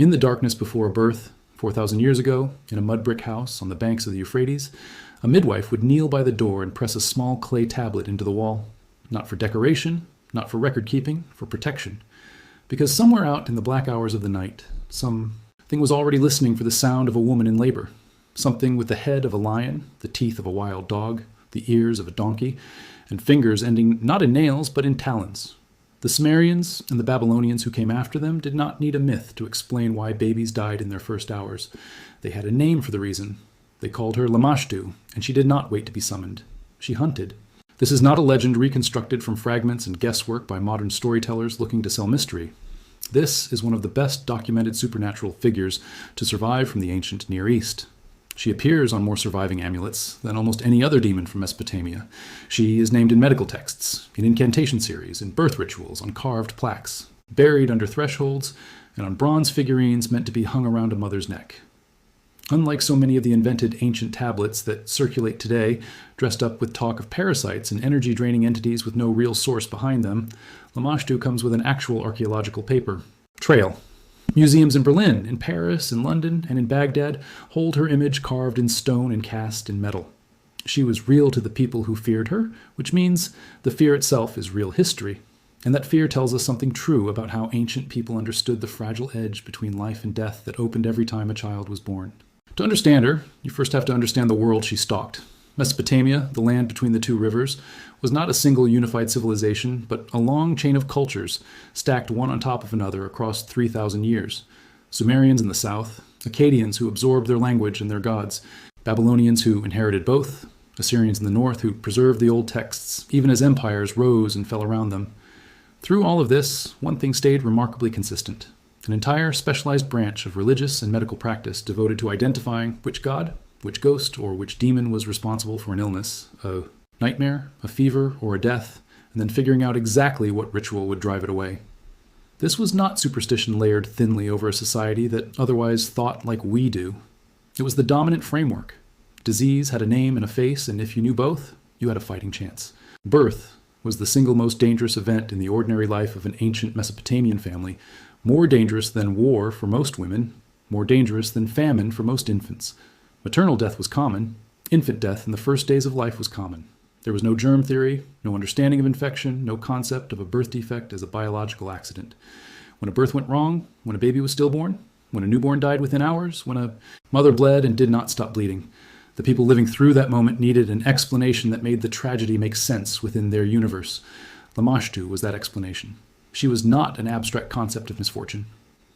In the darkness before a birth, 4,000 years ago, in a mud brick house on the banks of the Euphrates, a midwife would kneel by the door and press a small clay tablet into the wall, not for decoration, not for record keeping, for protection. Because somewhere out in the black hours of the night, something was already listening for the sound of a woman in labor, something with the head of a lion, the teeth of a wild dog, the ears of a donkey, and fingers ending not in nails but in talons. The Sumerians and the Babylonians who came after them did not need a myth to explain why babies died in their first hours. They had a name for the reason. They called her Lamashtu, and she did not wait to be summoned. She hunted. This is not a legend reconstructed from fragments and guesswork by modern storytellers looking to sell mystery. This is one of the best documented supernatural figures to survive from the ancient Near East. She appears on more surviving amulets than almost any other demon from Mesopotamia. She is named in medical texts, in incantation series, in birth rituals, on carved plaques, buried under thresholds, and on bronze figurines meant to be hung around a mother's neck. Unlike so many of the invented ancient tablets that circulate today, dressed up with talk of parasites and energy-draining entities with no real source behind them, Lamashtu comes with an actual archaeological paper trail. Museums in Berlin, in Paris, in London, and in Baghdad hold her image carved in stone and cast in metal. She was real to the people who feared her, which means the fear itself is real history, and that fear tells us something true about how ancient people understood the fragile edge between life and death that opened every time a child was born. To understand her, you first have to understand the world she stalked. Mesopotamia, the land between the two rivers, was not a single unified civilization, but a long chain of cultures, stacked one on top of another across 3,000 years. Sumerians in the south, Akkadians who absorbed their language and their gods, Babylonians who inherited both, Assyrians in the north who preserved the old texts, even as empires rose and fell around them. Through all of this, one thing stayed remarkably consistent: an entire specialized branch of religious and medical practice devoted to identifying which god, which ghost, or which demon was responsible for an illness, a nightmare, a fever, or a death, and then figuring out exactly what ritual would drive it away. This was not superstition layered thinly over a society that otherwise thought like we do. It was the dominant framework. Disease had a name and a face, and if you knew both, you had a fighting chance. Birth was the single most dangerous event in the ordinary life of an ancient Mesopotamian family, more dangerous than war for most women, more dangerous than famine for most infants. Maternal death was common. Infant death in the first days of life was common. There was no germ theory, no understanding of infection, no concept of a birth defect as a biological accident. When a birth went wrong, when a baby was stillborn, when a newborn died within hours, when a mother bled and did not stop bleeding, the people living through that moment needed an explanation that made the tragedy make sense within their universe. Lamashtu was that explanation. She was not an abstract concept of misfortune.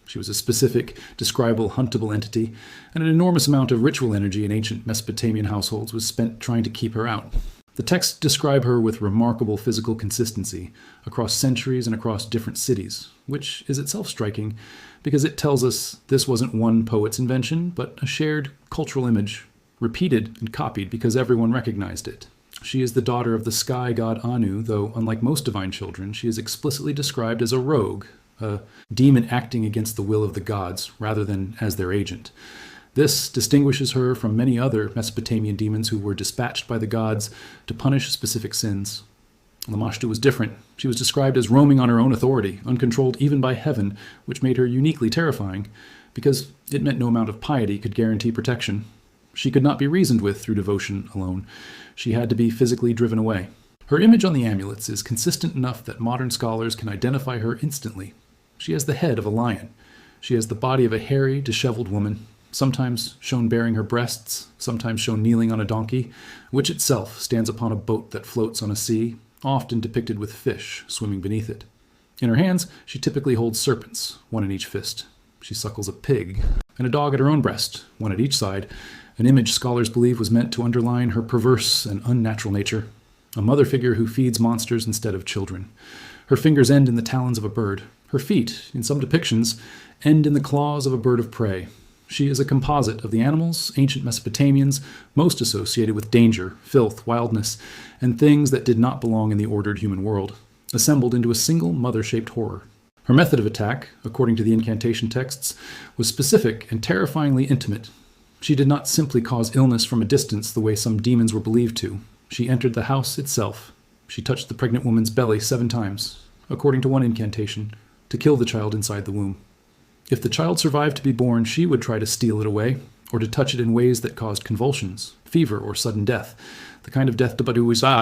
She was a specific, describable, huntable entity, and an enormous amount of ritual energy in ancient Mesopotamian households was spent trying to keep her out. The texts describe her with remarkable physical consistency across centuries and across different cities, which is itself striking because it tells us this wasn't one poet's invention, but a shared cultural image, repeated and copied because everyone recognized it. She is the daughter of the sky god Anu, though unlike most divine children, she is explicitly described as a rogue, a demon acting against the will of the gods rather than as their agent. This distinguishes her from many other Mesopotamian demons who were dispatched by the gods to punish specific sins. Lamashtu was different. She was described as roaming on her own authority, uncontrolled even by heaven, which made her uniquely terrifying, because it meant no amount of piety could guarantee protection. She could not be reasoned with through devotion alone. She had to be physically driven away. Her image on the amulets is consistent enough that modern scholars can identify her instantly. She has the head of a lion. She has the body of a hairy, disheveled woman, sometimes shown bearing her breasts, sometimes shown kneeling on a donkey, which itself stands upon a boat that floats on a sea, often depicted with fish swimming beneath it. In her hands, she typically holds serpents, one in each fist. She suckles a pig and a dog at her own breast, one at each side, an image scholars believe was meant to underline her perverse and unnatural nature, a mother figure who feeds monsters instead of children. Her fingers end in the talons of a bird. Her feet, in some depictions, end in the claws of a bird of prey. She is a composite of the animals ancient Mesopotamians most associated with danger, filth, wildness, and things that did not belong in the ordered human world, assembled into a single mother-shaped horror. Her method of attack, according to the incantation texts, was specific and terrifyingly intimate. She did not simply cause illness from a distance the way some demons were believed to. She entered the house itself. She touched the pregnant woman's belly 7 times, according to one incantation, to kill the child inside the womb. If the child survived to be born, she would try to steal it away, or to touch it in ways that caused convulsions, fever, or sudden death, the kind of death Tabaduisa.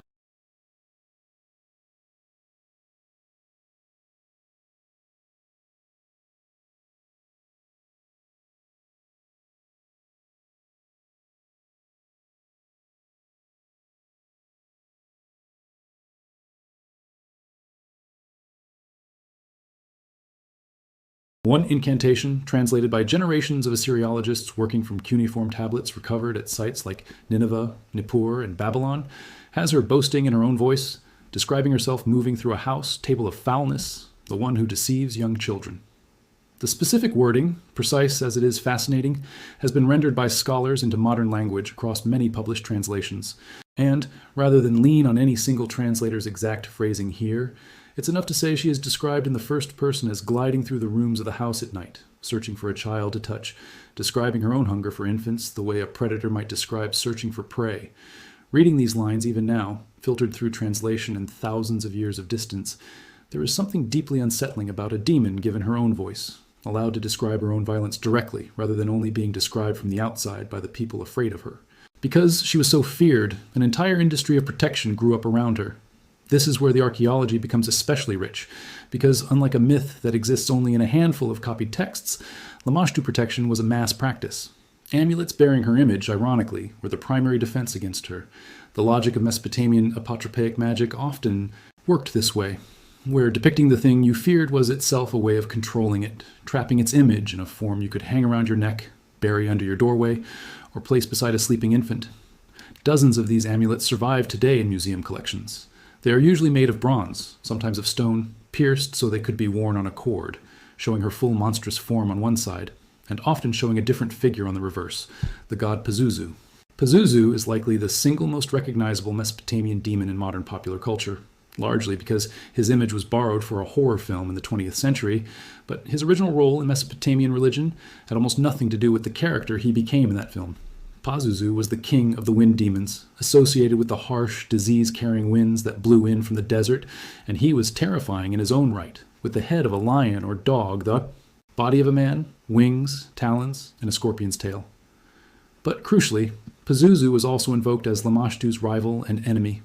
One incantation, translated by generations of Assyriologists working from cuneiform tablets recovered at sites like Nineveh, Nippur, and Babylon, has her boasting in her own voice, describing herself moving through a house, table of foulness, the one who deceives young children. The specific wording, precise as it is fascinating, has been rendered by scholars into modern language across many published translations. And, rather than lean on any single translator's exact phrasing here, it's enough to say she is described in the first person as gliding through the rooms of the house at night, searching for a child to touch, describing her own hunger for infants the way a predator might describe searching for prey. Reading these lines even now, filtered through translation and thousands of years of distance, there is something deeply unsettling about a demon given her own voice, allowed to describe her own violence directly, rather than only being described from the outside by the people afraid of her. Because she was so feared, an entire industry of protection grew up around her. This is where the archaeology becomes especially rich, because unlike a myth that exists only in a handful of copied texts, Lamashtu protection was a mass practice. Amulets bearing her image, ironically, were the primary defense against her. The logic of Mesopotamian apotropaic magic often worked this way, where depicting the thing you feared was itself a way of controlling it, trapping its image in a form you could hang around your neck, bury under your doorway, or place beside a sleeping infant. Dozens of these amulets survive today in museum collections. They are usually made of bronze, sometimes of stone, pierced so they could be worn on a cord, showing her full monstrous form on one side, and often showing a different figure on the reverse, the god Pazuzu. Pazuzu is likely the single most recognizable Mesopotamian demon in modern popular culture, largely because his image was borrowed for a horror film in the 20th century, but his original role in Mesopotamian religion had almost nothing to do with the character he became in that film. Pazuzu was the king of the wind demons, associated with the harsh, disease-carrying winds that blew in from the desert, and he was terrifying in his own right, with the head of a lion or dog, the body of a man, wings, talons, and a scorpion's tail. But crucially, Pazuzu was also invoked as Lamashtu's rival and enemy.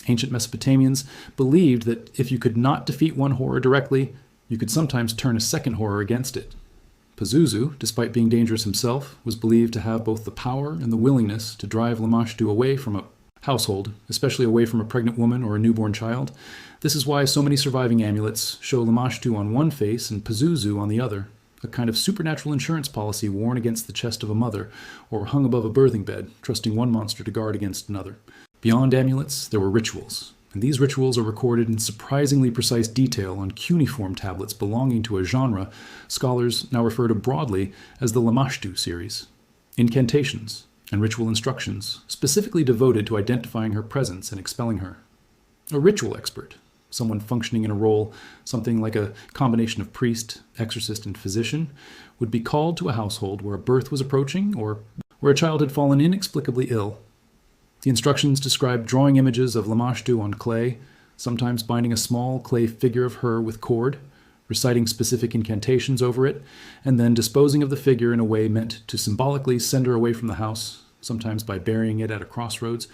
Ancient Mesopotamians believed that if you could not defeat one horror directly, you could sometimes turn a second horror against it. Pazuzu, despite being dangerous himself, was believed to have both the power and the willingness to drive Lamashtu away from a household, especially away from a pregnant woman or a newborn child. This is why so many surviving amulets show Lamashtu on one face and Pazuzu on the other, a kind of supernatural insurance policy worn against the chest of a mother or hung above a birthing bed, trusting one monster to guard against another. Beyond amulets, there were rituals, and these rituals are recorded in surprisingly precise detail on cuneiform tablets belonging to a genre scholars now refer to broadly as the Lamashtu series. Incantations and ritual instructions specifically devoted to identifying her presence and expelling her. A ritual expert, someone functioning in a role, something like a combination of priest, exorcist, and physician, would be called to a household where a birth was approaching or where a child had fallen inexplicably ill. The instructions describe drawing images of Lamashtu on clay, sometimes binding a small clay figure of her with cord, reciting specific incantations over it, and then disposing of the figure in a way meant to symbolically send her away from the house, sometimes by burying it at a crossroads,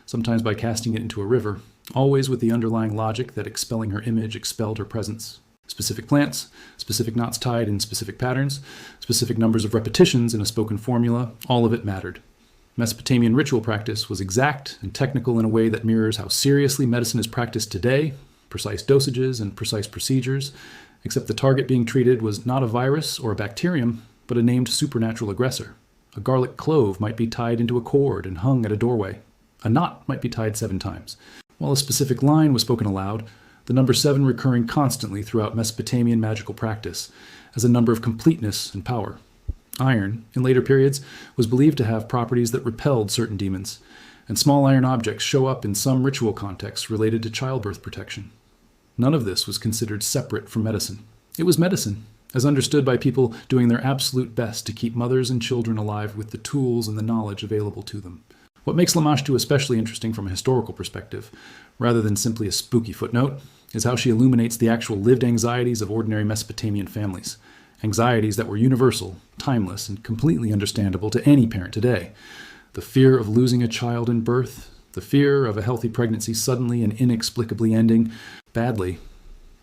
sometimes by casting it into a river, always with the underlying logic that expelling her image expelled her presence. Specific plants, specific knots tied in specific patterns, specific numbers of repetitions in a spoken formula, all of it mattered. Mesopotamian ritual practice was exact and technical in a way that mirrors how seriously medicine is practiced today, precise dosages and precise procedures, except the target being treated was not a virus or a bacterium, but a named supernatural aggressor. A garlic clove might be tied into a cord and hung at a doorway. A knot might be tied 7 times. While a specific line was spoken aloud, the number 7 recurring constantly throughout Mesopotamian magical practice as a number of completeness and power. Iron, in later periods, was believed to have properties that repelled certain demons, and small iron objects show up in some ritual contexts related to childbirth protection. None of this was considered separate from medicine. It was medicine, as understood by people doing their absolute best to keep mothers and children alive with the tools and the knowledge available to them. What makes Lamashtu especially interesting from a historical perspective, rather than simply a spooky footnote, is how she illuminates the actual lived anxieties of ordinary Mesopotamian families. anxieties that were universal, timeless, and completely understandable to any parent today. The fear of losing a child in birth, the fear of a healthy pregnancy suddenly and inexplicably ending badly,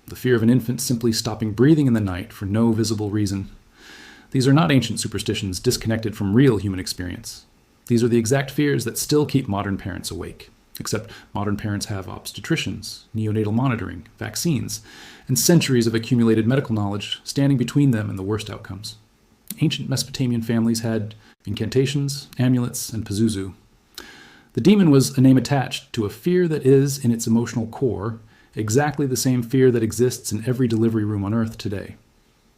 the fear of an infant simply stopping breathing in the night for no visible reason. These are not ancient superstitions disconnected from real human experience. These are the exact fears that still keep modern parents awake, except modern parents have obstetricians, neonatal monitoring, vaccines, and centuries of accumulated medical knowledge standing between them and the worst outcomes. Ancient Mesopotamian families had incantations, amulets, and pazuzu. The demon was a name attached to a fear that is, in its emotional core, exactly the same fear that exists in every delivery room on Earth today.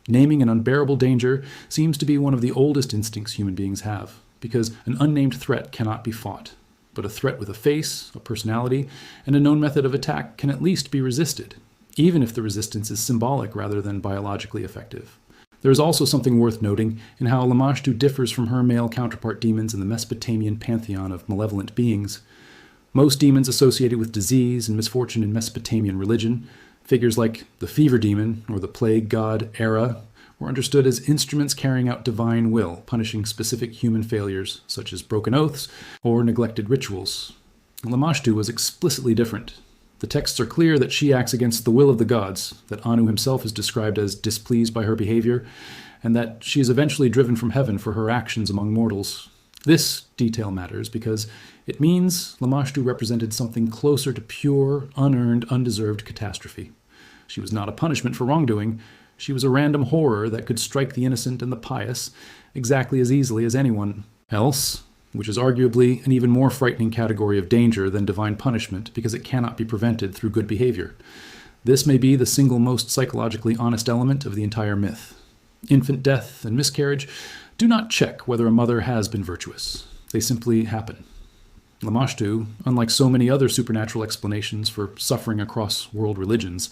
Naming an unbearable danger seems to be one of the oldest instincts human beings have, because an unnamed threat cannot be fought. But a threat with a face, a personality, and a known method of attack can at least be resisted, even if the resistance is symbolic rather than biologically effective. There is also something worth noting in how Lamashtu differs from her male counterpart demons in the Mesopotamian pantheon of malevolent beings. Most demons associated with disease and misfortune in Mesopotamian religion, figures like the fever demon or the plague god Era, were understood as instruments carrying out divine will, punishing specific human failures, such as broken oaths or neglected rituals. Lamashtu was explicitly different. The texts are clear that she acts against the will of the gods, that Anu himself is described as displeased by her behavior, and that she is eventually driven from heaven for her actions among mortals. This detail matters because it means Lamashtu represented something closer to pure, unearned, undeserved catastrophe. She was not a punishment for wrongdoing. She was a random horror that could strike the innocent and the pious exactly as easily as anyone else, which is arguably an even more frightening category of danger than divine punishment because it cannot be prevented through good behavior. This may be the single most psychologically honest element of the entire myth. Infant death and miscarriage do not check whether a mother has been virtuous. They simply happen. Lamashtu, unlike so many other supernatural explanations for suffering across world religions,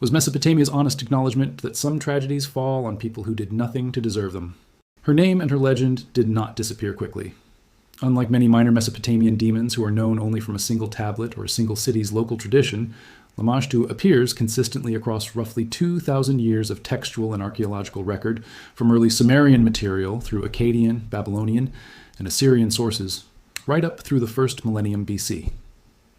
was Mesopotamia's honest acknowledgement that some tragedies fall on people who did nothing to deserve them. Her name and her legend did not disappear quickly. Unlike many minor Mesopotamian demons who are known only from a single tablet or a single city's local tradition, Lamashtu appears consistently across roughly 2,000 years of textual and archaeological record, from early Sumerian material through Akkadian, Babylonian, and Assyrian sources, right up through the first millennium BC.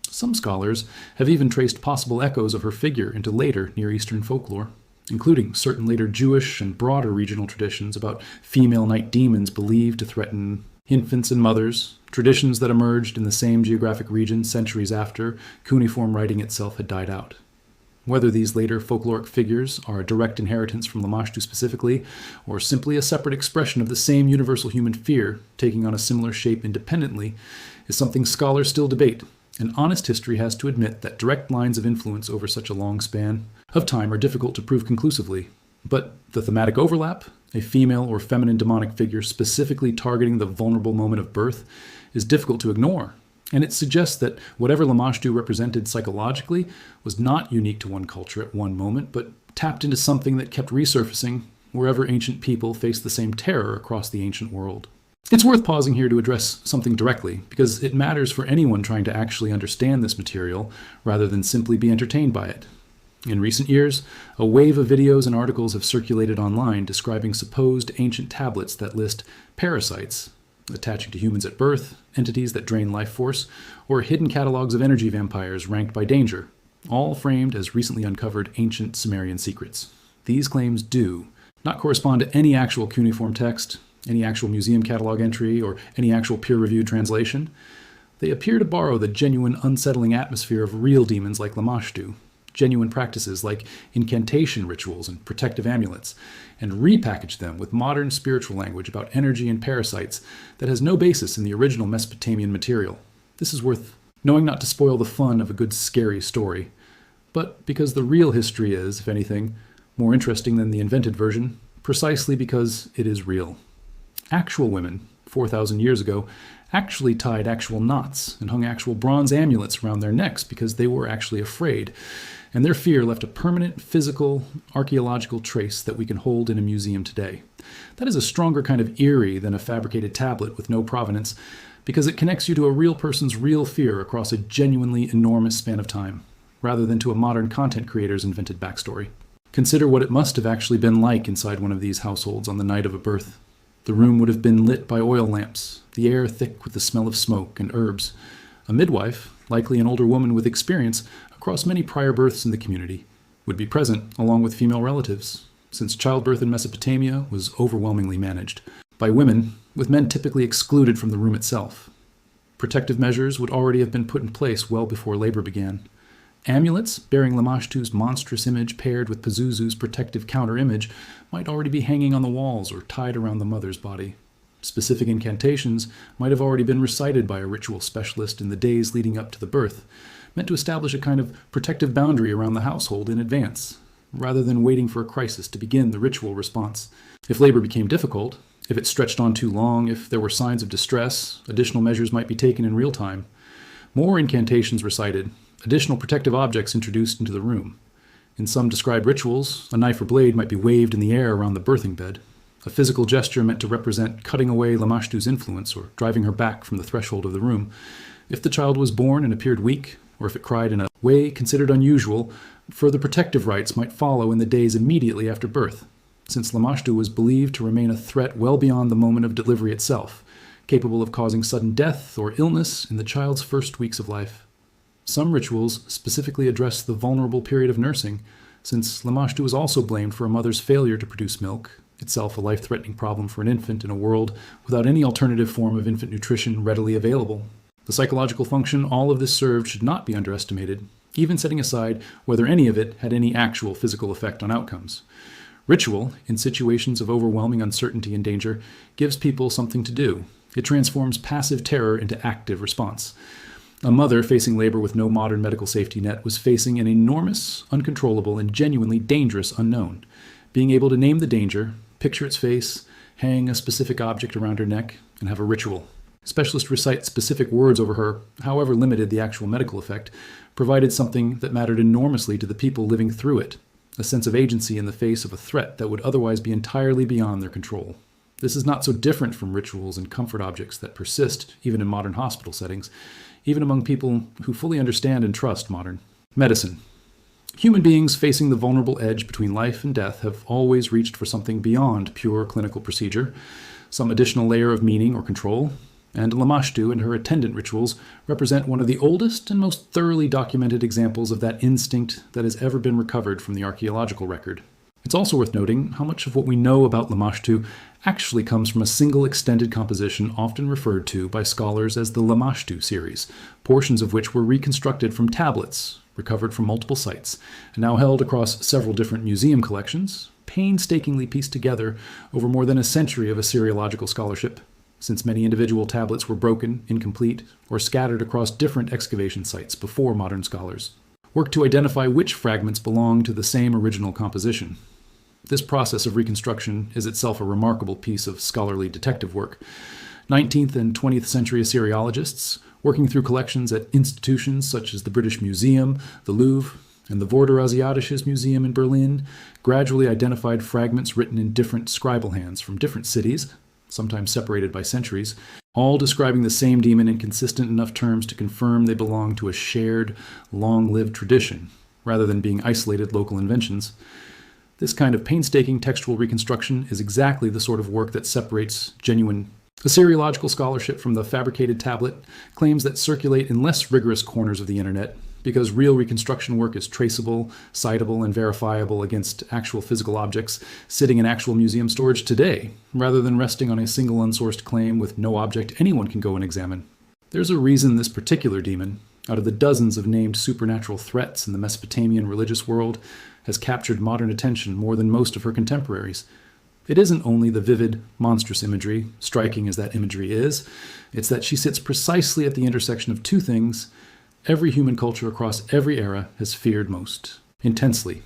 Some scholars have even traced possible echoes of her figure into later Near Eastern folklore, including certain later Jewish and broader regional traditions about female night demons believed to threaten infants and mothers, traditions that emerged in the same geographic region centuries after cuneiform writing itself had died out. Whether these later folkloric figures are a direct inheritance from Lamashtu specifically, or simply a separate expression of the same universal human fear taking on a similar shape independently, is something scholars still debate. And honest history has to admit that direct lines of influence over such a long span of time are difficult to prove conclusively. But the thematic overlap, a female or feminine demonic figure specifically targeting the vulnerable moment of birth, is difficult to ignore. And it suggests that whatever Lamashtu represented psychologically was not unique to one culture at one moment, but tapped into something that kept resurfacing wherever ancient people faced the same terror across the ancient world. It's worth pausing here to address something directly, because it matters for anyone trying to actually understand this material rather than simply be entertained by it. In recent years, a wave of videos and articles have circulated online describing supposed ancient tablets that list parasites, attaching to humans at birth, entities that drain life force, or hidden catalogs of energy vampires ranked by danger, all framed as recently uncovered ancient Sumerian secrets. These claims do not correspond to any actual cuneiform text, any actual museum catalog entry, or any actual peer-reviewed translation. They appear to borrow the genuine, unsettling atmosphere of real demons like Lamashtu, genuine practices like incantation rituals and protective amulets, and repackage them with modern spiritual language about energy and parasites that has no basis in the original Mesopotamian material. This is worth knowing, not to spoil the fun of a good scary story, but because the real history is, if anything, more interesting than the invented version, precisely because it is real. Actual women, 4,000 years ago, actually tied actual knots and hung actual bronze amulets around their necks because they were actually afraid, and their fear left a permanent physical, archaeological trace that we can hold in a museum today. That is a stronger kind of eerie than a fabricated tablet with no provenance, because it connects you to a real person's real fear across a genuinely enormous span of time, rather than to a modern content creator's invented backstory. Consider what it must have actually been like inside one of these households on the night of a birth. The room would have been lit by oil lamps, the air thick with the smell of smoke and herbs. A midwife, likely an older woman with experience across many prior births in the community, would be present along with female relatives, since childbirth in Mesopotamia was overwhelmingly managed by women, with men typically excluded from the room itself. Protective measures would already have been put in place well before labor began. Amulets bearing Lamashtu's monstrous image paired with Pazuzu's protective counter-image might already be hanging on the walls or tied around the mother's body. Specific incantations might have already been recited by a ritual specialist in the days leading up to the birth, meant to establish a kind of protective boundary around the household in advance, rather than waiting for a crisis to begin the ritual response. If labor became difficult, if it stretched on too long, if there were signs of distress, additional measures might be taken in real time. More incantations recited, additional protective objects introduced into the room. In some described rituals, a knife or blade might be waved in the air around the birthing bed, a physical gesture meant to represent cutting away Lamashtu's influence or driving her back from the threshold of the room. If the child was born and appeared weak, or if it cried in a way considered unusual, further protective rites might follow in the days immediately after birth, since Lamashtu was believed to remain a threat well beyond the moment of delivery itself, capable of causing sudden death or illness in the child's first weeks of life. Some rituals specifically address the vulnerable period of nursing, since Lamashtu was also blamed for a mother's failure to produce milk, itself a life-threatening problem for an infant in a world without any alternative form of infant nutrition readily available. The psychological function all of this served should not be underestimated, even setting aside whether any of it had any actual physical effect on outcomes. Ritual, in situations of overwhelming uncertainty and danger, gives people something to do. It transforms passive terror into active response. A mother facing labor with no modern medical safety net was facing an enormous, uncontrollable, and genuinely dangerous unknown. Being able to name the danger, picture its face, hang a specific object around her neck, and have a ritual. Specialists recite specific words over her, however limited the actual medical effect, provided something that mattered enormously to the people living through it, a sense of agency in the face of a threat that would otherwise be entirely beyond their control. This is not so different from rituals and comfort objects that persist even in modern hospital settings, even among people who fully understand and trust modern medicine. Human beings facing the vulnerable edge between life and death have always reached for something beyond pure clinical procedure, some additional layer of meaning or control, and Lamashtu and her attendant rituals represent one of the oldest and most thoroughly documented examples of that instinct that has ever been recovered from the archaeological record. It's also worth noting how much of what we know about Lamashtu actually comes from a single extended composition often referred to by scholars as the Lamashtu series, portions of which were reconstructed from tablets, recovered from multiple sites, and now held across several different museum collections, painstakingly pieced together over more than a century of Assyriological scholarship, since many individual tablets were broken, incomplete, or scattered across different excavation sites before modern scholars worked to identify which fragments belong to the same original composition. This process of reconstruction is itself a remarkable piece of scholarly detective work. 19th and 20th century Assyriologists, working through collections at institutions such as the British Museum, the Louvre, and the Vorderasiatisches Museum in Berlin, gradually identified fragments written in different scribal hands from different cities, sometimes separated by centuries, all describing the same demon in consistent enough terms to confirm they belong to a shared, long-lived tradition, rather than being isolated local inventions. This kind of painstaking textual reconstruction is exactly the sort of work that separates genuine Assyriological scholarship from the fabricated tablet, claims that circulate in less rigorous corners of the internet, because real reconstruction work is traceable, citable, and verifiable against actual physical objects sitting in actual museum storage today, rather than resting on a single unsourced claim with no object anyone can go and examine. There's a reason this particular demon, out of the dozens of named supernatural threats in the Mesopotamian religious world, has captured modern attention more than most of her contemporaries. It isn't only the vivid, monstrous imagery, striking as that imagery is, it's that she sits precisely at the intersection of two things every human culture across every era has feared most, intensely: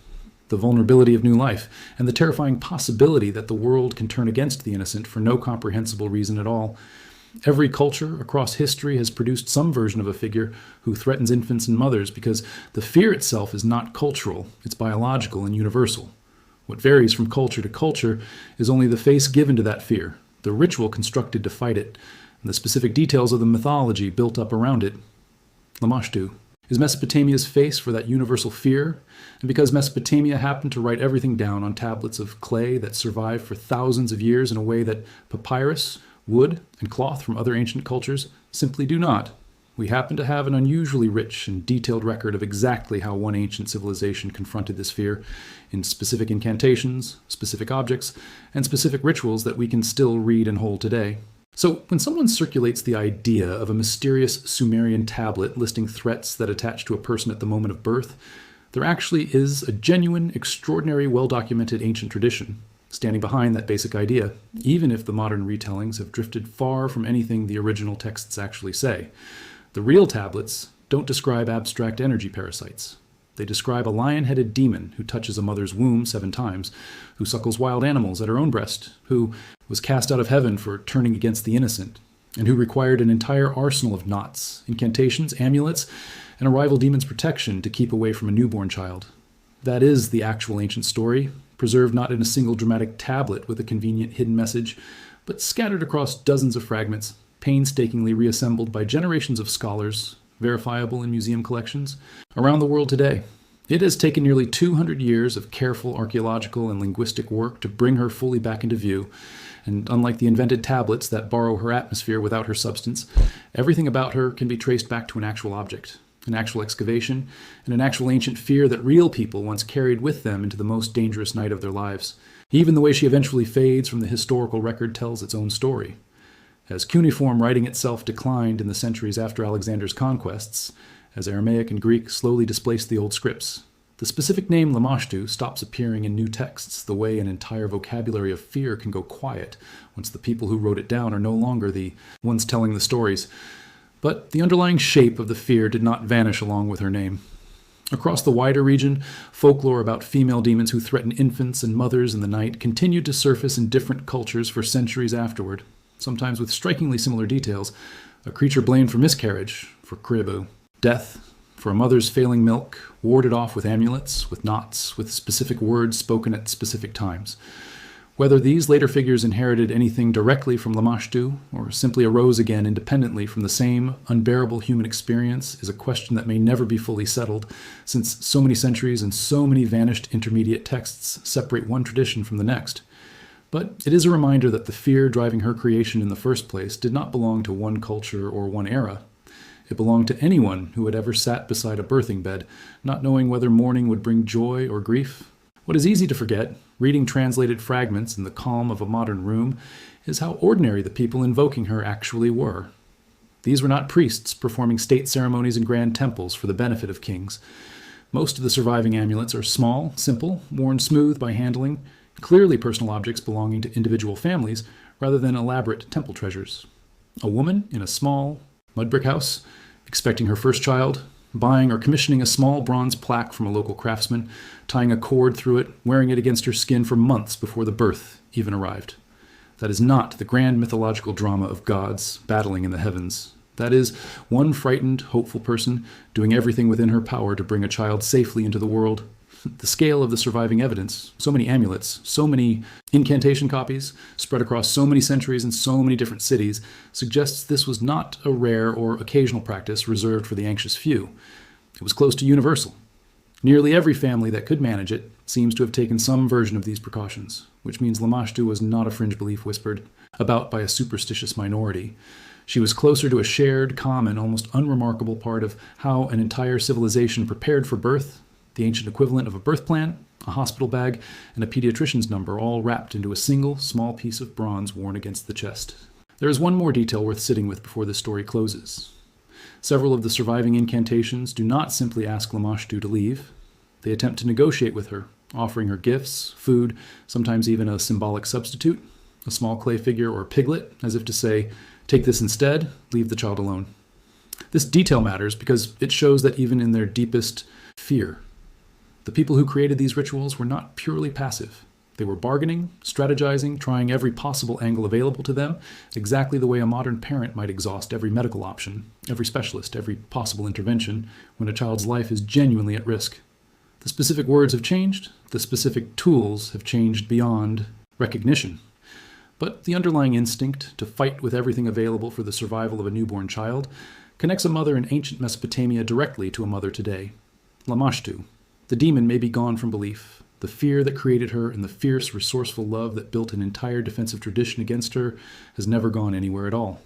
the vulnerability of new life, and the terrifying possibility that the world can turn against the innocent for no comprehensible reason at all. Every culture across history has produced some version of a figure who threatens infants and mothers because the fear itself is not cultural, it's biological and universal. What varies from culture to culture is only the face given to that fear, the ritual constructed to fight it, and the specific details of the mythology built up around it. Lamashtu Is Mesopotamia's face for that universal fear? And because Mesopotamia happened to write everything down on tablets of clay that survived for thousands of years in a way that papyrus, wood, and cloth from other ancient cultures simply do not, we happen to have an unusually rich and detailed record of exactly how one ancient civilization confronted this fear in specific incantations, specific objects, and specific rituals that we can still read and hold today. So, when someone circulates the idea of a mysterious Sumerian tablet listing threats that attach to a person at the moment of birth, there actually is a genuine, extraordinary, well-documented ancient tradition standing behind that basic idea, even if the modern retellings have drifted far from anything the original texts actually say. The real tablets don't describe abstract energy parasites. They describe a lion-headed demon who touches a mother's womb 7 times, who suckles wild animals at her own breast, who was cast out of heaven for turning against the innocent, and who required an entire arsenal of knots, incantations, amulets, and a rival demon's protection to keep away from a newborn child. That is the actual ancient story, preserved not in a single dramatic tablet with a convenient hidden message, but scattered across dozens of fragments, painstakingly reassembled by generations of scholars, verifiable in museum collections, around the world today. It has taken nearly 200 years of careful archaeological and linguistic work to bring her fully back into view, and unlike the invented tablets that borrow her atmosphere without her substance, everything about her can be traced back to an actual object, an actual excavation, and an actual ancient fear that real people once carried with them into the most dangerous night of their lives. Even the way she eventually fades from the historical record tells its own story. As cuneiform writing itself declined in the centuries after Alexander's conquests, as Aramaic and Greek slowly displaced the old scripts, the specific name Lamashtu stops appearing in new texts the way an entire vocabulary of fear can go quiet once the people who wrote it down are no longer the ones telling the stories. But the underlying shape of the fear did not vanish along with her name. Across the wider region, folklore about female demons who threaten infants and mothers in the night continued to surface in different cultures for centuries afterward, sometimes with strikingly similar details. A creature blamed for miscarriage, for kribu, death, for a mother's failing milk, warded off with amulets, with knots, with specific words spoken at specific times. Whether these later figures inherited anything directly from Lamashtu, or simply arose again independently from the same unbearable human experience, is a question that may never be fully settled, since so many centuries and so many vanished intermediate texts separate one tradition from the next. But it is a reminder that the fear driving her creation in the first place did not belong to one culture or one era. It belonged to anyone who had ever sat beside a birthing bed, not knowing whether mourning would bring joy or grief. What is easy to forget, reading translated fragments in the calm of a modern room, is how ordinary the people invoking her actually were. These were not priests performing state ceremonies in grand temples for the benefit of kings. Most of the surviving amulets are small, simple, worn smooth by handling, clearly personal objects belonging to individual families rather than elaborate temple treasures. A woman in a small mud brick house, expecting her first child, buying or commissioning a small bronze plaque from a local craftsman, tying a cord through it, wearing it against her skin for months before the birth even arrived. That is not the grand mythological drama of gods battling in the heavens. That is one frightened, hopeful person doing everything within her power to bring a child safely into the world. The scale of the surviving evidence, so many amulets, so many incantation copies, spread across so many centuries and so many different cities, suggests this was not a rare or occasional practice reserved for the anxious few. It was close to universal. Nearly every family that could manage it seems to have taken some version of these precautions, which means Lamashtu was not a fringe belief whispered about by a superstitious minority. She was closer to a shared, common, almost unremarkable part of how an entire civilization prepared for birth, the ancient equivalent of a birth plan, a hospital bag, and a pediatrician's number, all wrapped into a single small piece of bronze worn against the chest. There is one more detail worth sitting with before this story closes. Several of the surviving incantations do not simply ask Lamashtu to leave. They attempt to negotiate with her, offering her gifts, food, sometimes even a symbolic substitute, a small clay figure or piglet, as if to say, take this instead, leave the child alone. This detail matters because it shows that even in their deepest fear, the people who created these rituals were not purely passive. They were bargaining, strategizing, trying every possible angle available to them, exactly the way a modern parent might exhaust every medical option, every specialist, every possible intervention, when a child's life is genuinely at risk. The specific words have changed, the specific tools have changed beyond recognition. But the underlying instinct to fight with everything available for the survival of a newborn child connects a mother in ancient Mesopotamia directly to a mother today, Lamashtu. The demon may be gone from belief. The fear that created her and the fierce, resourceful love that built an entire defensive tradition against her has never gone anywhere at all.